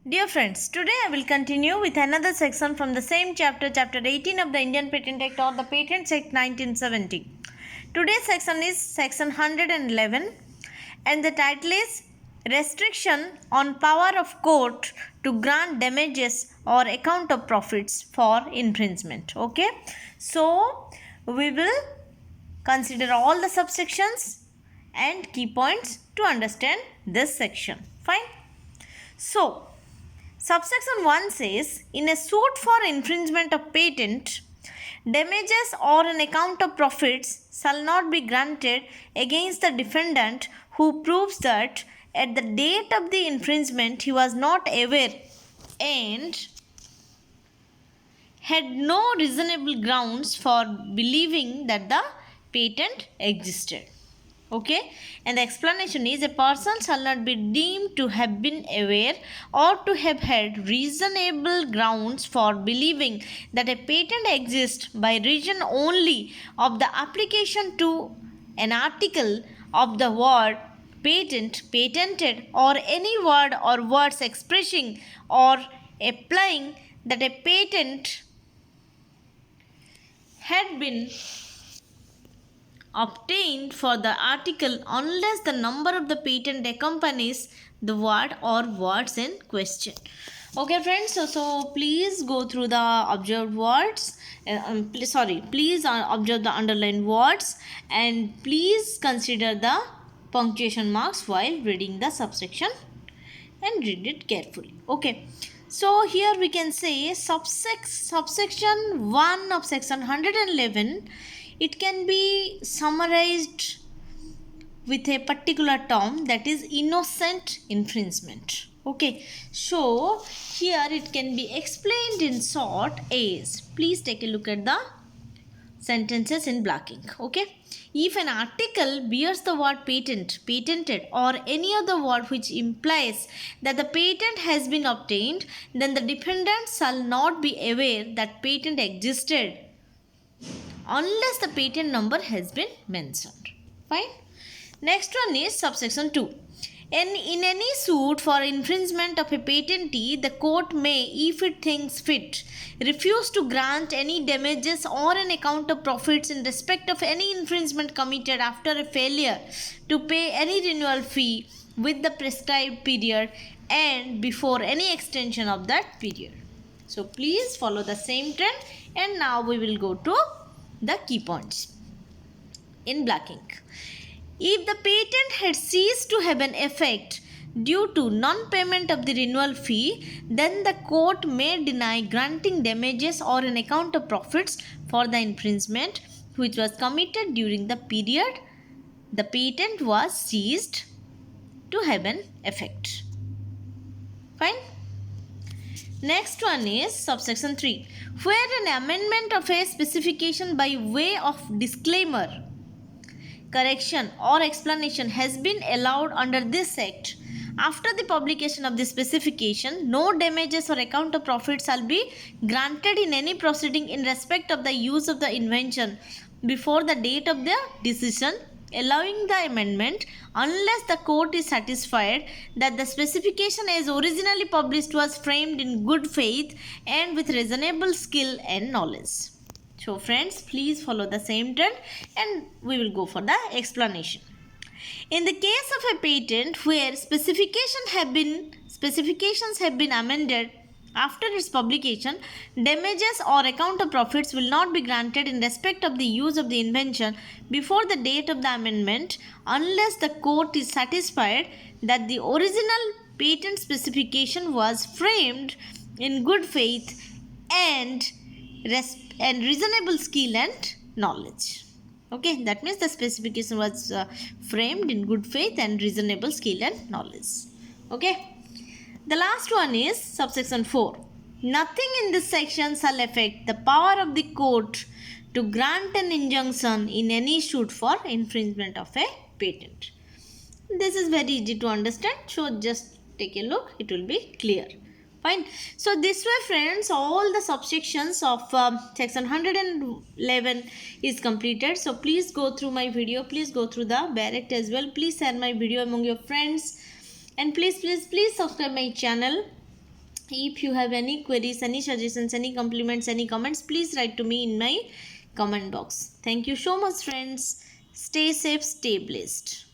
Dear friends, today I will continue with another section from the same chapter, chapter 18 of the Indian Patent Act or the Patents Act 1970. Today's section is section 111 and the title is Restriction on Power of Court to Grant Damages or Account of Profits for Infringement. Okay, so we will consider all the subsections and key points to understand this section. Fine. So, subsection 1 says, in a suit for infringement of patent, damages or an account of profits shall not be granted against the defendant who proves that at the date of the infringement he was not aware and had no reasonable grounds for believing that the patent existed. Okay, and the explanation is a person shall not be deemed to have been aware or to have had reasonable grounds for believing that a patent exists by reason only of the application to an article of the word patent, patented, or any word or words expressing or applying that a patent had been obtained for the article unless the number of the patent accompanies the word or words in question. Okay friends, so please go through the observed words, please observe the underlined words and please consider the punctuation marks while reading the subsection and read it carefully. Okay, so here we can say subsection 1 of section 111, it can be summarized with a particular term, that is innocent infringement. Okay, so here it can be explained in short as, please take a look at the sentences in black ink. Okay, if an article bears the word patent, patented, or any other word which implies that the patent has been obtained, then the defendant shall not be aware that patent existed unless the patent number has been mentioned. Fine. Next one is subsection 2. In any suit for infringement of a patentee, the court may, if it thinks fit, refuse to grant any damages or an account of profits in respect of any infringement committed after a failure to pay any renewal fee with the prescribed period and before any extension of that period. So please follow the same trend, and now we will go to the key points in black ink. If the patent had ceased to have an effect due to non-payment of the renewal fee, then the court may deny granting damages or an account of profits for the infringement which was committed during the period the patent was ceased to have an effect. Fine. Next one is subsection 3. Where an amendment of a specification by way of disclaimer, correction or explanation has been allowed under this act, after the publication of the specification, no damages or account of profit shall be granted in any proceeding in respect of the use of the invention before the date of the decision allowing the amendment, unless the court is satisfied that the specification as originally published was framed in good faith and with reasonable skill and knowledge. So friends, please follow the same trend and we will go for the explanation. In the case of a patent where specifications have been amended after its publication, damages or account of profits will not be granted in respect of the use of the invention before the date of the amendment unless the court is satisfied that the original patent specification was framed in good faith and reasonable skill and knowledge. Okay, that means the specification was framed in good faith and reasonable skill and knowledge. Okay. The last one is subsection 4. Nothing in this section shall affect the power of the court to grant an injunction in any suit for infringement of a patent. This is very easy to understand, so just take a look, it will be clear. Fine. So this way friends, all the subsections of section 111 is completed. So please go through my video, please go through the bare act as well, please share my video among your friends. And please subscribe my channel If you have any queries, any suggestions, any compliments, any comments, please write to me in my comment box. Thank you so much, friends. Stay safe, stay blessed.